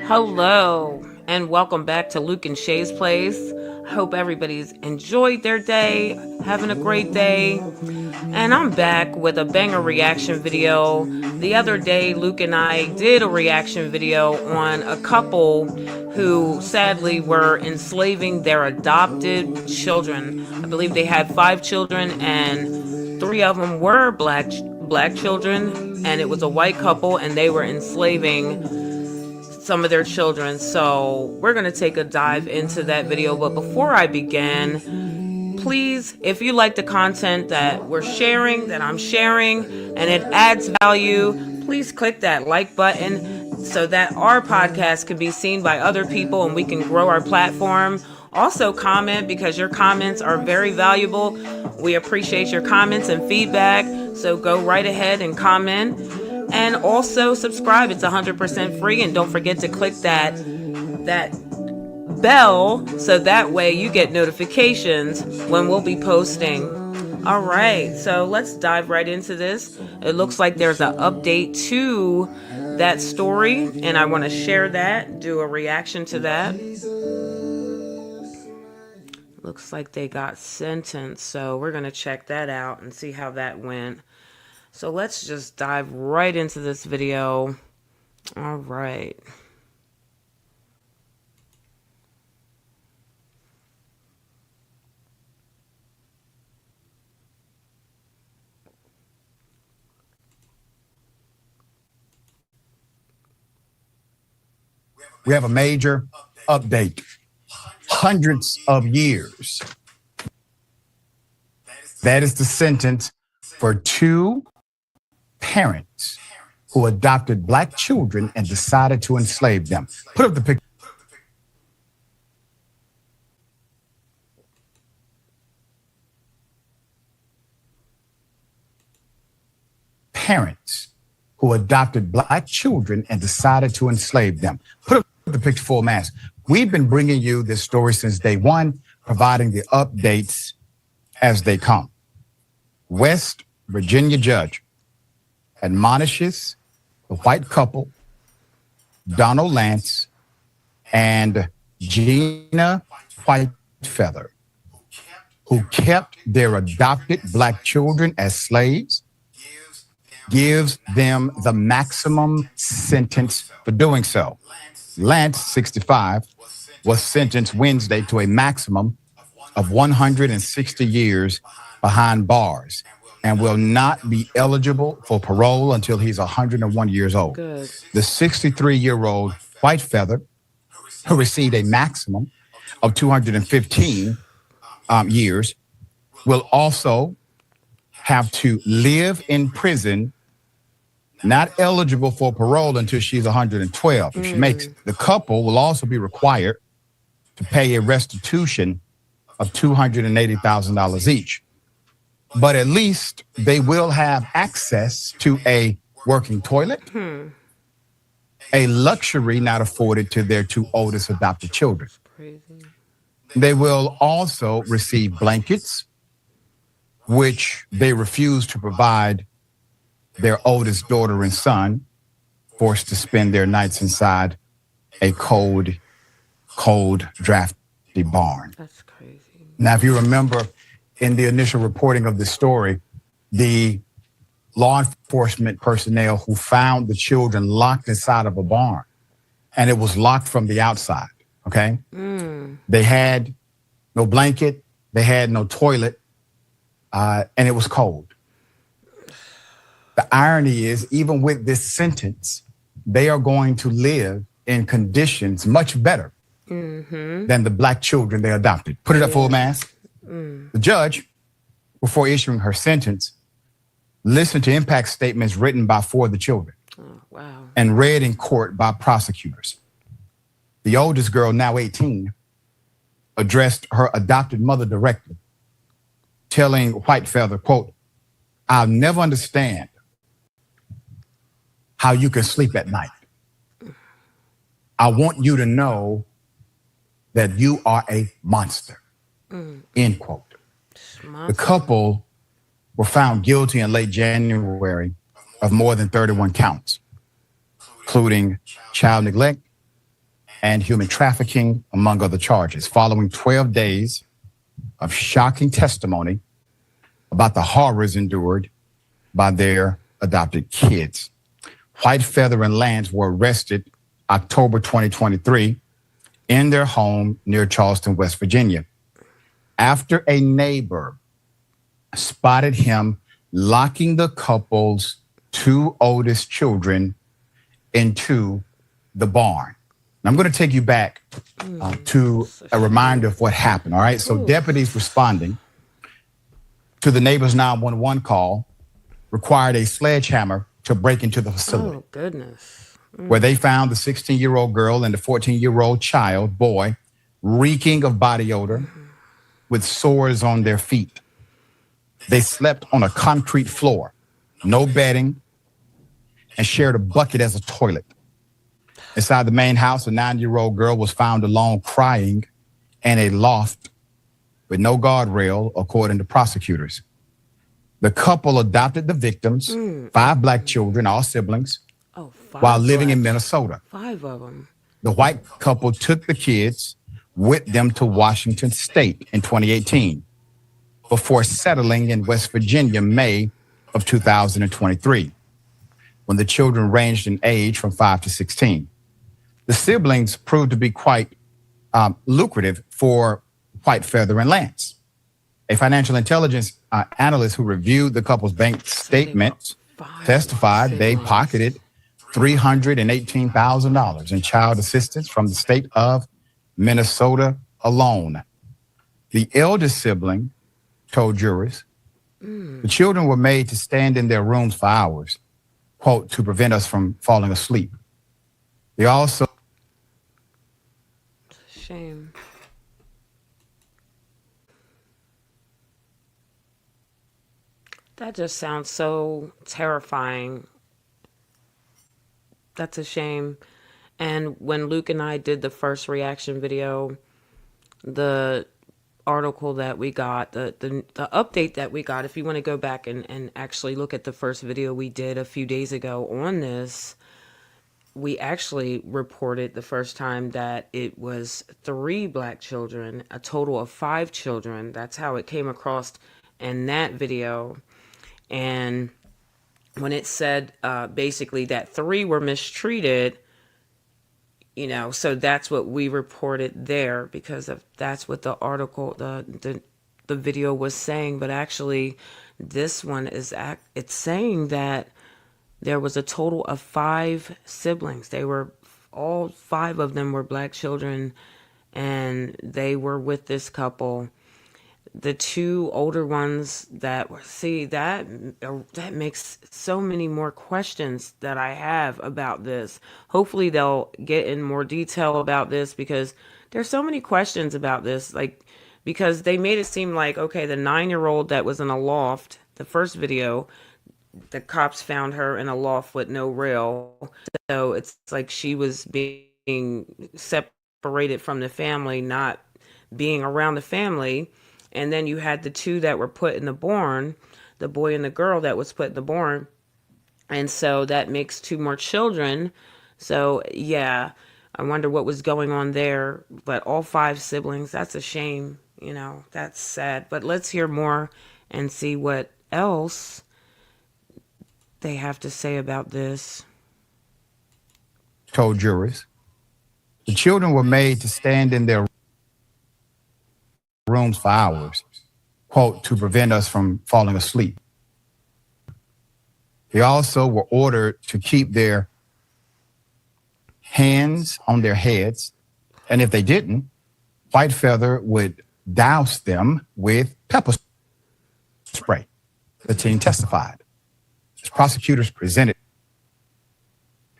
Hello, and welcome back to Luke-N-SHAE'S place. I hope everybody's enjoyed their day, having a great day. And I'm back with a banger reaction video. The other day, Luke and I did a reaction video on a couple who sadly were enslaving their adopted children. I believe they had 5 children, and 3 of them were black children, and it was a white couple, and they were enslaving some of their children. So we're going to take a dive into that video. But before I begin, please, if you like the content that we're sharing, that I'm sharing, and it adds value, please click that like button so that our podcast can be seen by other people and we can grow our platform. Also comment, because your comments are very valuable. We appreciate your comments and feedback. So go right ahead and comment. And also subscribe. It's 100% free. And don't forget to click that bell so that way you get notifications when we'll be posting. All right, so let's dive right into this. It looks like there's an update to that story, and I want to share that, do a reaction to that. Looks like they got sentenced, so we're going to check that out and see how that went. So let's just dive right into this video. All right. We have a major update. Hundreds of years. That is the sentence for 2 parents who adopted black children and decided to enslave them. Put up the picture. Parents who adopted black children and decided to enslave them. Put up the picture full mass. We've been bringing you this story since day one, providing the updates as they come. West Virginia judge admonishes the white couple, Donald Lance and Gina Whitefeather, who kept their adopted black children as slaves, gives them the maximum sentence for doing so. Lance, 65, was sentenced Wednesday to a maximum of 160 years behind bars and will not be eligible for parole until he's 101 years old. Good. The 63-year-old Whitefeather, who received a maximum of 215 years, will also have to live in prison, not eligible for parole until she's 112. If she makes it. The couple will also be required to pay a restitution of $280,000 each. But at least they will have access to a working toilet, a luxury not afforded to their 2 oldest adopted children. Crazy. They will also receive blankets, which they refuse to provide their oldest daughter and son, forced to spend their nights inside a cold, drafty barn. That's crazy. Now, if you remember in the initial reporting of this story, the law enforcement personnel who found the children locked inside of a barn, and it was locked from the outside, okay? They had no blanket, they had no toilet, and it was cold. The irony is, even with this sentence, they are going to live in conditions much better than the black children they adopted. Put it up full mass. The judge, before issuing her sentence, listened to impact statements written by 4 of the children and read in court by prosecutors. The oldest girl, now 18, addressed her adopted mother directly, telling Whitefeather, quote, "I'll never understand how you can sleep at night. I want you to know that you are a monster." End quote. The couple were found guilty in late January of more than 31 counts, including child neglect, and human trafficking, among other charges, following 12 days of shocking testimony about the horrors endured by their adopted kids. White Feather and Lance were arrested October 2023 in their home near Charleston, West Virginia, after a neighbor spotted him locking the couple's two oldest children into the barn. And I'm going to take you back to a reminder of what happened. All right. So deputies responding to the neighbor's 911 call required a sledgehammer to break into the facility. Oh, goodness. Where they found the 16-year-old girl and the 14-year-old child, boy, reeking of body odor with sores on their feet. They slept on a concrete floor, no bedding, and shared a bucket as a toilet. Inside the main house, a 9-year-old girl was found alone crying in a loft with no guardrail, according to prosecutors. The couple adopted the victims, 5 black children, all siblings, while living in Minnesota. 5 of them. The white couple took the kids with them to Washington State in 2018 before settling in West Virginia May of 2023, when the children ranged in age from 5 to 16. The siblings proved to be quite lucrative for White Feather and Lance. A financial intelligence analyst who reviewed the couple's bank statements testified they pocketed $318,000 in child assistance from the state of Minnesota alone. The eldest sibling told jurors the children were made to stand in their rooms for hours, quote, to prevent us from falling asleep. They also... Shame. That just sounds so terrifying. That's a shame. And when Luke and I did the first reaction video, the article that we got, the update that we got, if you want to go back and actually look at the first video we did a few days ago on this, we actually reported the first time that it was 3 black children, a total of 5 children. That's how it came across in that video. And when it said basically that 3 were mistreated, you know, so that's what we reported there, because of that's what the article, the video was saying. But actually, this one is it's saying that there was a total of 5 siblings. They were all 5 of them were black children, and they were with this couple. The 2 older ones that were, see, that makes so many more questions that I have about this. Hopefully they'll get in more detail about this, because there's so many questions about this. Like, because they made it seem like, okay, the 9-year-old that was in a loft, the first video, the cops found her in a loft with no rail. So it's like she was being separated from the family, not being around the family. And then you had the 2 that were put in the barn, the boy and the girl that was put in the barn. And so that makes 2 more children. So yeah, I wonder what was going on there. But all 5 siblings, that's a shame. You know, that's sad. But let's hear more and see what else they have to say about this. Told jurors the children were made to stand in their rooms for hours, quote, to prevent us from falling asleep. They also were ordered to keep their hands on their heads, and if they didn't, White Feather would douse them with pepper spray. The teen testified. As prosecutors presented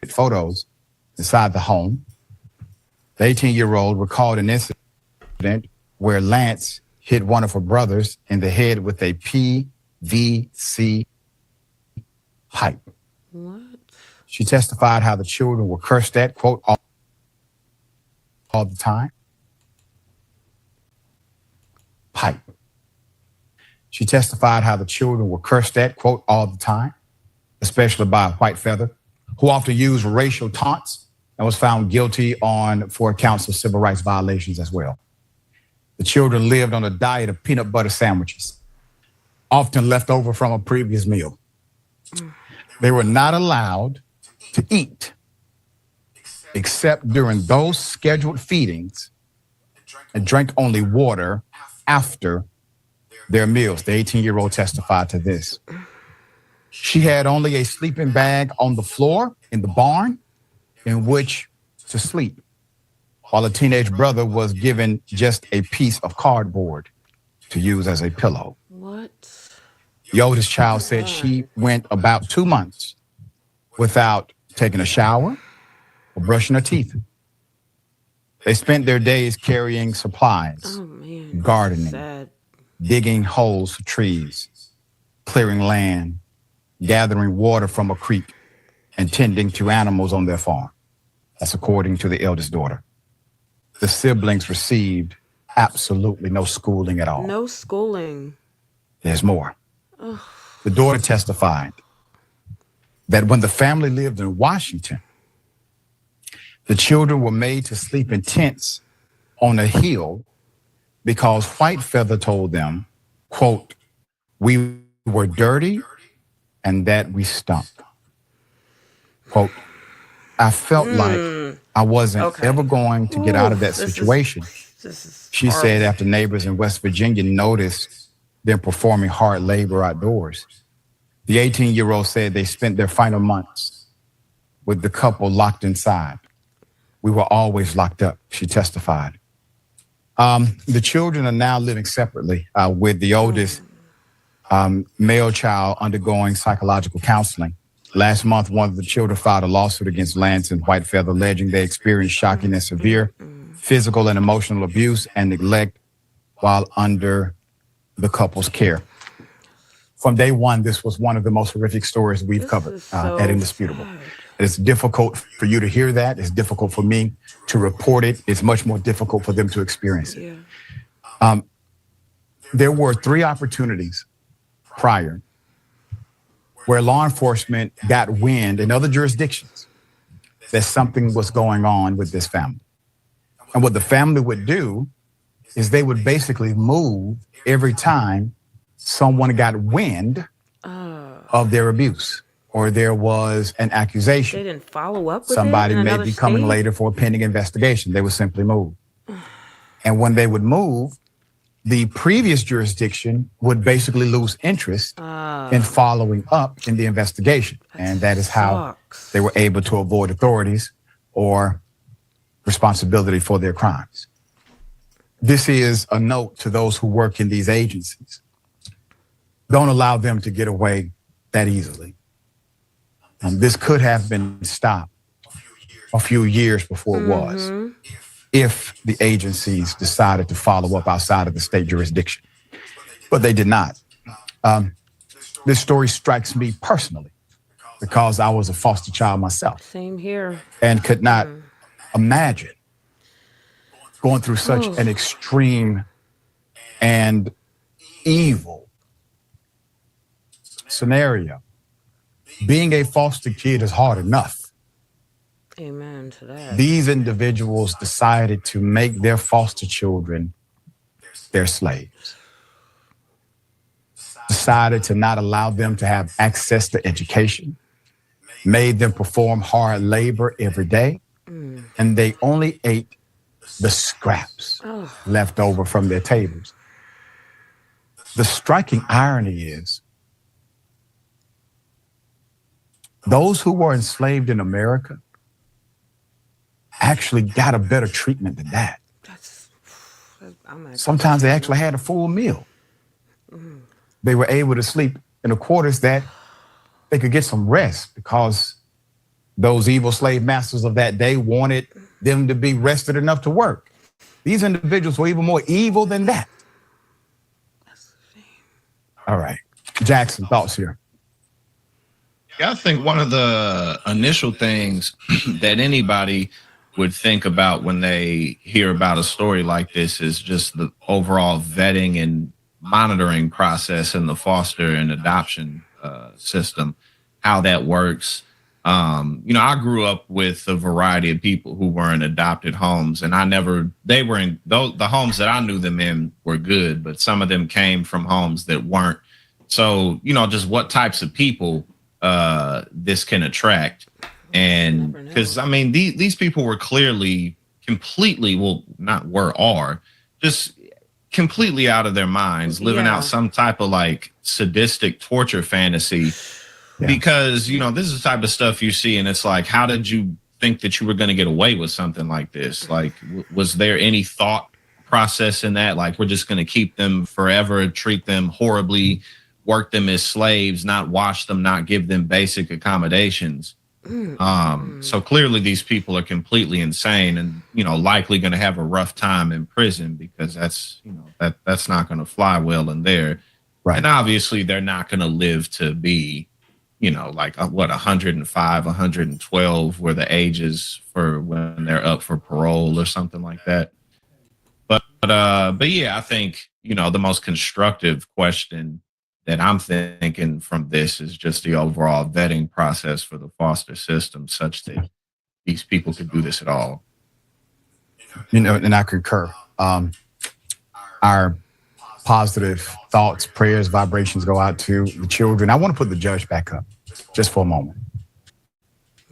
photos inside the home, the 18-year-old recalled an incident where Lance hit one of her brothers in the head with a PVC pipe. What? She testified how the children were cursed at, quote, all the time. Pipe. She testified how the children were cursed at, quote, all the time, especially by White Feather, who often used racial taunts and was found guilty on 4 counts of civil rights violations as well. The children lived on a diet of peanut butter sandwiches, often left over from a previous meal. They were not allowed to eat except during those scheduled feedings and drank only water after their meals. The 18-year-old testified to this. She had only a sleeping bag on the floor in the barn in which to sleep, while a teenage brother was given just a piece of cardboard to use as a pillow. What? The oldest child said she went about 2 months without taking a shower or brushing her teeth. They spent their days carrying supplies, gardening, digging holes for trees, clearing land, gathering water from a creek, and tending to animals on their farm. That's according to the eldest daughter. The siblings received absolutely no schooling at all. No schooling. There's more. Ugh. The daughter testified that when the family lived in Washington, the children were made to sleep in tents on a hill because White Feather told them, quote, "We were dirty and that we stunk." Quote, "I felt like I wasn't ever going to get out of that situation." She said after neighbors in West Virginia noticed them performing hard labor outdoors. The 18-year-old said they spent their final months with the couple locked inside. "We were always locked up," she testified. The children are now living separately, with the oldest male child undergoing psychological counseling. Last month, one of the children filed a lawsuit against Lance and White Feather, alleging they experienced shocking and severe physical and emotional abuse and neglect while under the couple's care. From day one, this was one of the most horrific stories we've covered at Indisputable. It's difficult for you to hear that. It's difficult for me to report it. It's much more difficult for them to experience it. Yeah. There were 3 opportunities prior where law enforcement got wind in other jurisdictions that something was going on with this family. And what the family would do is they would basically move every time someone got wind of their abuse or there was an accusation. They didn't follow up with somebody it in may be coming state? later for a pending investigation. They would simply move. And when they would move, the previous jurisdiction would basically lose interest in following up in the investigation. And that is how they were able to avoid authorities or responsibility for their crimes. This is a note to those who work in these agencies. Don't allow them to get away that easily. This could have been stopped a few years before it was, if the agencies decided to follow up outside of the state jurisdiction. But they did not. This story strikes me personally because I was a foster child myself. Same here. And could not imagine going through such an extreme and evil scenario. Being a foster kid is hard enough. Amen to that. These individuals decided to make their foster children their slaves. Decided to not allow them to have access to education. Made them perform hard labor every day. And they only ate the scraps left over from their tables. The striking irony is those who were enslaved in America actually got a better treatment than that. Sometimes they actually had a full meal. They were able to sleep in the quarters that they could get some rest because those evil slave masters of that day wanted them to be rested enough to work. These individuals were even more evil than that. All right. Jackson, thoughts here? Yeah, I think one of the initial things that anybody would think about when they hear about a story like this is just the overall vetting and monitoring process in the foster and adoption system, how that works. I grew up with a variety of people who were in adopted homes, and they were in the homes that I knew them in were good, but some of them came from homes that weren't. So, just what types of people this can attract. And because, I mean, these people were clearly completely, well, not are just completely out of their minds, living out some type of like sadistic torture fantasy. Because, this is the type of stuff you see, and it's like, how did you think that you were going to get away with something like this? Like, was there any thought process in that? Like, we're just going to keep them forever, treat them horribly, work them as slaves, not wash them, not give them basic accommodations. So clearly these people are completely insane and, likely going to have a rough time in prison, because that's not going to fly well in there. Right. And obviously they're not going to live to be, like 105, 112 were the ages for when they're up for parole or something like that. But yeah, I think, the most constructive question that I'm thinking from this is just the overall vetting process for the foster system, such that these people could do this at all. And I concur. Our positive thoughts, prayers, vibrations go out to the children. I want to put the judge back up just for a moment.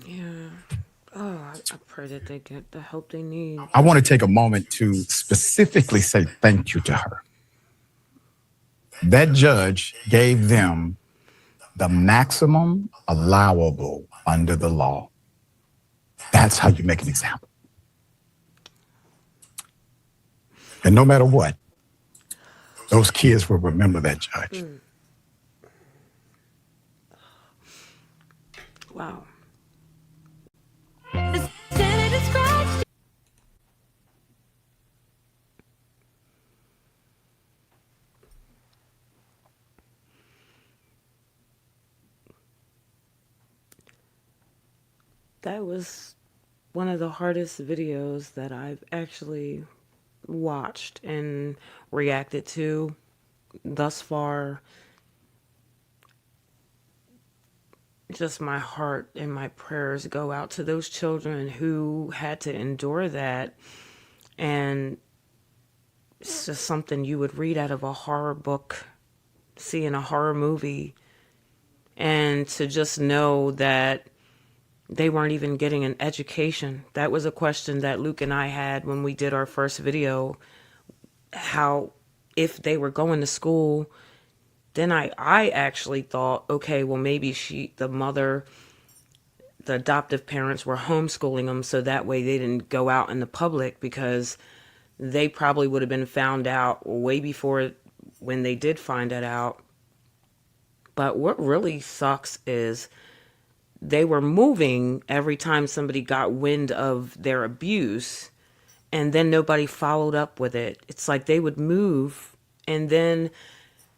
Yeah. Oh, I pray that they get the help they need. I want to take a moment to specifically say thank you to her. That judge gave them the maximum allowable under the law. That's how you make an example. And no matter what, those kids will remember that judge. Wow. That was one of the hardest videos that I've actually watched and reacted to thus far. Just my heart and my prayers go out to those children who had to endure that. And it's just something you would read out of a horror book, see in a horror movie, and to just know that they weren't even getting an education. That was a question that Luke and I had when we did our first video. How, if they were going to school, then I actually thought, okay, well, maybe the adoptive parents were homeschooling them so that way they didn't go out in the public, because they probably would have been found out way before when they did find it out. But what really sucks is they were moving every time somebody got wind of their abuse, and then nobody followed up with it. It's like they would move, and then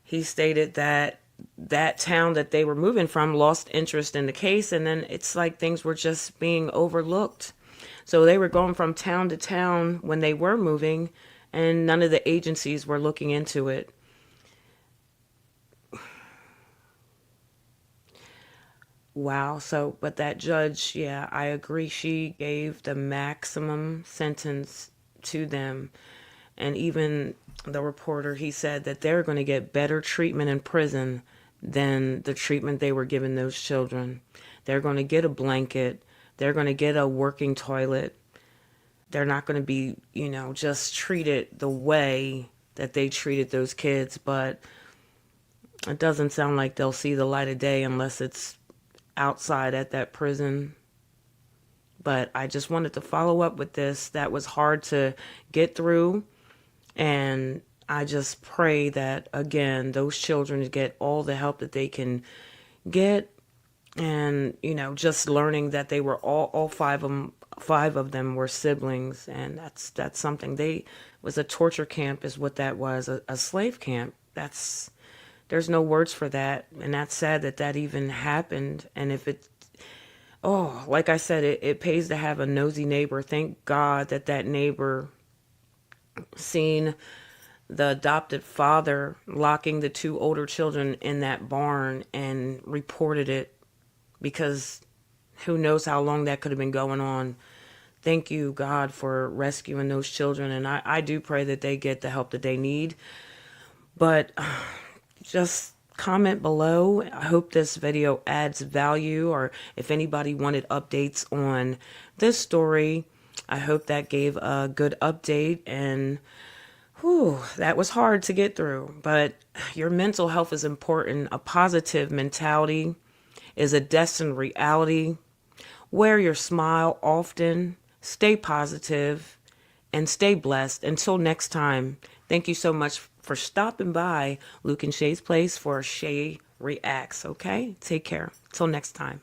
he stated that that town that they were moving from lost interest in the case, and then it's like things were just being overlooked. So they were going from town to town when they were moving, and none of the agencies were looking into it. Wow. So, but that judge, yeah, I agree. She gave the maximum sentence to them. And even the reporter, he said that they're going to get better treatment in prison than the treatment they were giving those children. They're going to get a blanket. They're going to get a working toilet. They're not going to be, just treated the way that they treated those kids. But it doesn't sound like they'll see the light of day unless it's outside at that prison. But I just wanted to follow up with this. That was hard to get through. And I just pray that, again, those children get all the help that they can get. And, just learning that they were all five of them were siblings. And that's something. Was a torture camp is what that was, a slave camp. There's no words for that. And that's sad that even happened. And if like I said, it pays to have a nosy neighbor. Thank God that neighbor seen the adopted father locking the two older children in that barn and reported it, because who knows how long that could have been going on. Thank you, God, for rescuing those children. And I do pray that they get the help that they need. But just comment below. I hope this video adds value, or if anybody wanted updates on this story, I hope that gave a good update. And whew, that was hard to get through, but your mental health is important. A positive mentality is a destined reality. Wear your smile often, stay positive, and stay blessed. Until next time, thank you so much for stopping by Luke and Shay's Place for Shay Reacts, okay? Take care. Till next time.